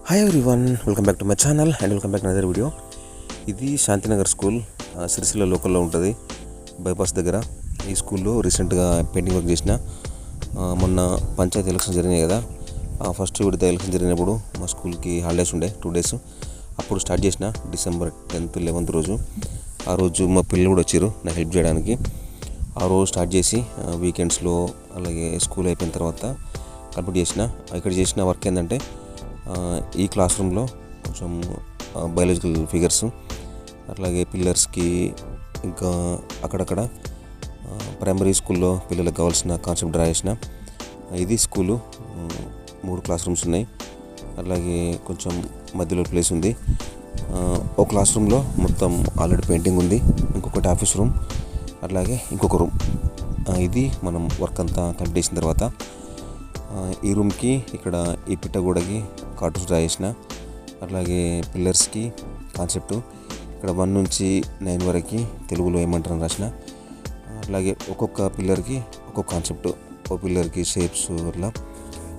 Hi everyone, welcome back to my channel and welcome back to another video. ఇది Shantinagar school, Sircilla లోకల్లో ఉంటుంది, bypass దగ్గర. ఈ స్కూల్లో రీసెంట్గా పెయింటింగ్ వర్క్ చేసిన. మొన్న పంచాయతీ ఎలక్షన్ జరిగినాయి కదా, ఫస్ట్ విడత ఎలక్షన్ జరిగినప్పుడు మా స్కూల్కి హాలిడేస్ ఉండే 2 days. అప్పుడు స్టార్ట్ చేసిన December 10th 11th రోజు. ఆ రోజు మా పిల్లలు కూడా వచ్చారు నాకు హెల్ప్ చేయడానికి. ఆ రోజు స్టార్ట్ చేసి వీకెండ్స్లో అలాగే స్కూల్ అయిపోయిన తర్వాత కంప్లీట్ చేసిన. ఇక్కడ చేసిన వర్క్ ఏంటంటే, ఈ క్లాస్ రూమ్లో కొంచెం బయాలజికల్ ఫిగర్స్, అట్లాగే పిల్లర్స్కి, ఇంకా అక్కడక్కడ ప్రైమరీ స్కూల్లో పిల్లలకు కావాల్సిన కాన్సెప్ట్ డ్రా చేసిన. ఇది స్కూలు, 3 క్లాస్ రూమ్స్ ఉన్నాయి, అలాగే కొంచెం మధ్యలో ప్లేస్ ఉంది. ఒక క్లాస్ రూమ్లో మొత్తం ఆల్రెడీ పెయింటింగ్ ఉంది, ఇంకొకటి ఆఫీస్ రూమ్, అట్లాగే ఇంకొక రూమ్. ఇది మనం వర్క్ అంతా కంప్లీట్ చేసిన తర్వాత ఈ రూమ్కి ఇక్కడ ఈ పిట్టగోడకి కార్టూన్స్ డ్రా చేసిన. అట్లాగే పిల్లర్స్కి కాన్సెప్ట్ ఇక్కడ 1 నుంచి 9 వరకు తెలుగులో ఏమంటారని రాసిన. అట్లాగే ఒక్కొక్క పిల్లర్కి ఒక్కొక్క కాన్సెప్ట్, ఒక పిల్లర్కి షేప్స్ అట్లా.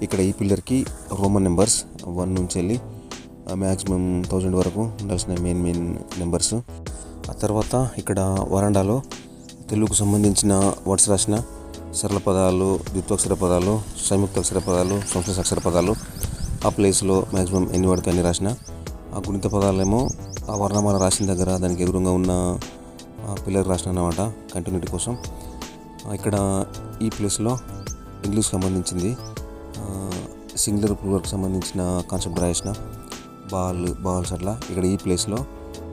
ఇక్కడ ఈ పిల్లర్కి రోమన్ నెంబర్స్ 1 నుంచి వెళ్ళి మ్యాక్సిమం 1000 వరకు ఉండాల్సిన మెయిన్ నెంబర్స్. ఆ తర్వాత ఇక్కడ వరండాలో తెలుగుకు సంబంధించిన వర్డ్స్ రాసిన. సరళ పదాలు, ద్విత్వాక్షర పదాలు, సంయుక్తాక్షర పదాలు, సంశ్లేష అక్షర పదాలు. ఆ ప్లేస్లో మ్యాక్సిమం ఎన్ని పడితే అన్ని రాసిన. ఆ గుణిత పదాలేమో ఆ వర్ణమాల రాసిన దగ్గర దానికి ఎదురుగా ఉన్న పిల్లర్ రాసిన అన్నమాట, కంటిన్యూటీ కోసం. ఇక్కడ ఈ ప్లేస్లో ఇంగ్లీష్కి సంబంధించింది సింగులర్ ప్లూరల్కి సంబంధించిన కాన్సెప్ట్ రాసిన. బాల్స్ అట్లా. ఇక్కడ ఈ ప్లేస్లో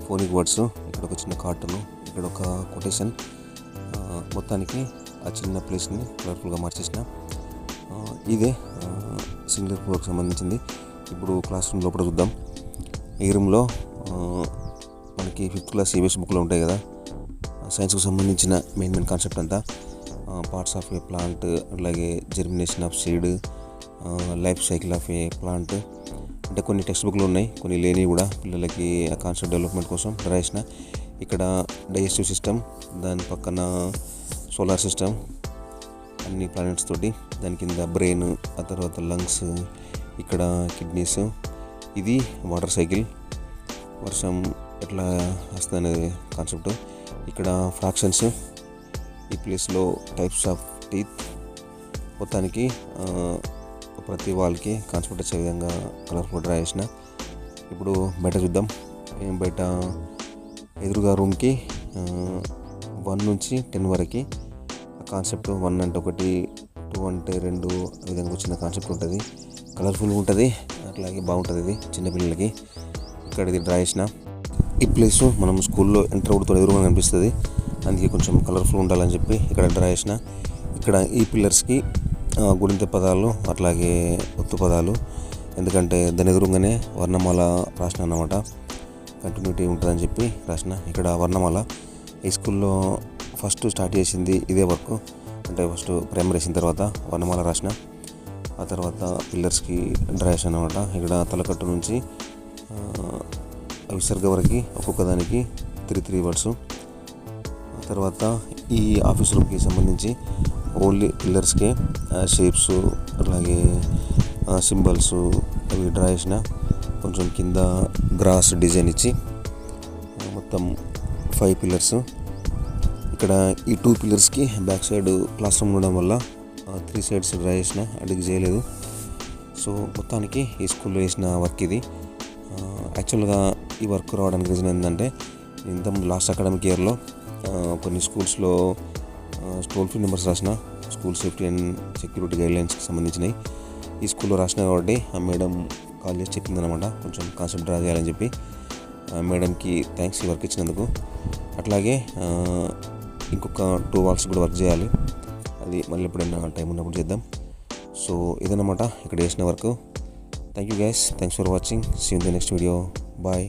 ఫోనిక్ వర్డ్స్, ఇక్కడ ఒక చిన్న కార్టూను, ఇక్కడ ఒక కొటేషన్. మొత్తానికి ఆ చిన్న ప్లేస్ని కలర్ఫుల్గా మార్చేసిన. ఇదే సింగులర్ ప్లూరల్కి సంబంధించింది. ఇప్పుడు క్లాస్ రూమ్ లోపల చూద్దాం. ఈ రూమ్లో మనకి 5th క్లాస్ CBSE బుక్లో ఉంటాయి కదా, సైన్స్కి సంబంధించిన మెయిన్ కాన్సెప్ట్ అంతా. పార్ట్స్ ఆఫ్ ఏ ప్లాంట్, అలాగే germination of seed, life cycle of A plant. అంటే కొన్ని టెక్స్ట్ బుక్లు ఉన్నాయి, కొన్ని లేనివి కూడా పిల్లలకి ఆ కాన్సెప్ట్ డెవలప్మెంట్ కోసం రాసిన. ఇక్కడ డైజెస్టివ్ సిస్టమ్, దాని పక్కన సోలార్ సిస్టమ్, అన్ని ప్లానెట్స్ తోటి, దాని కింద బ్రెయిన్, ఆ తర్వాత లంగ్స్, ఇక్కడ కిడ్నీస్. ఇది వాటర్ సైకిల్, వర్షం ఎట్లా వస్తుంది అనేది కాన్సెప్ట్. ఇక్కడ ఫ్రాక్షన్స్, ఈ ప్లేస్లో టైప్స్ ఆఫ్ టీత్. మొత్తానికి ప్రతి వాళ్ళకి కాన్సెప్ట్ వచ్చే విధంగా కలర్ఫుల్ డ్రా చేసిన. ఇప్పుడు బయట చూద్దాం. బయట ఎదురుగా రూమ్కి 1 నుంచి 10 వరకు కాన్సెప్ట్. 1 అంటే 1, 2 అంటే 2, ఆ విధంగా వచ్చిన కాన్సెప్ట్ ఉంటుంది. కలర్ఫుల్గా ఉంటుంది, అట్లాగే బాగుంటుంది. ఇది చిన్నపిల్లలకి. ఇక్కడ ఇది డ్రా చేసిన. ఈ ప్లేస్ మనం స్కూల్లో ఎంటర్ అవుతూ ఎదురుగా కనిపిస్తుంది, అందుకే కొంచెం కలర్ఫుల్ ఉండాలని చెప్పి ఇక్కడ డ్రా చేసిన. ఇక్కడ ఈ పిల్లర్స్కి గుణిత పదాలు, అట్లాగే ఒత్తు పదాలు, ఎందుకంటే దాని ఎదురుగానే వర్ణమాల రాసిన అన్నమాట, కంటిన్యూటీ ఉంటుందని చెప్పి రాసిన. ఇక్కడ వర్ణమాల ఈ స్కూల్లో ఫస్ట్ స్టార్ట్ చేసింది ఇదే వర్క్. అంటే ఫస్ట్ ప్రైమరీ వేసిన తర్వాత వర్ణమాల రాసిన, ఆ తర్వాత పిల్లర్స్కి డ్రా చేసిన అన్నమాట. ఇక్కడ తలకట్టు నుంచి విసర్గ వరకు ఒక్కొక్క దానికి 3 వర్డ్స్. ఆ తర్వాత ఈ ఆఫీస్ రూమ్కి సంబంధించి ఓన్లీ పిల్లర్స్కే షేప్స్, అలాగే సింబల్స్ అవి డ్రా చేసిన. కొంచెం కింద గ్రాస్ డిజైన్ ఇచ్చి మొత్తం 5 పిల్లర్స్. ఇక్కడ ఈ 2 పిల్లర్స్కి బ్యాక్ సైడ్ క్లాస్ రూమ్ ఉండడం వల్ల 3 sides డ్రా చేసిన, అడిగి చేయలేదు. సో మొత్తానికి ఈ స్కూల్లో చేసిన వర్క్ ఇది. యాక్చువల్గా ఈ వర్క్ రావడానికి రీజన్ ఏంటంటే, ఇంతకుముందు లాస్ట్ అకాడమిక్ ఇయర్లో కొన్ని స్కూల్స్లో టోల్ ఫ్రీ నెంబర్స్ రాసిన, స్కూల్ సేఫ్టీ అండ్ సెక్యూరిటీ గైడ్లైన్స్కి సంబంధించినవి. ఈ స్కూల్లో రాసిన కాబట్టి ఆ మేడం కాల్ చేసి చెప్పిందనమాట, కొంచెం కాన్సెప్ట్ డ్రా చేయాలని చెప్పి. మేడంకి థ్యాంక్స్ ఈ వర్క్ ఇచ్చినందుకు. అట్లాగే ఇంకొక 2 walls కూడా వర్క్ చేయాలి, అది మళ్ళీ ఎప్పుడైనా టైం ఉన్నప్పుడు చేద్దాం. సో ఇదన్నమాట ఇక్కడ చేసిన work. Thank you guys, thanks for watching. See you in the next video. Bye.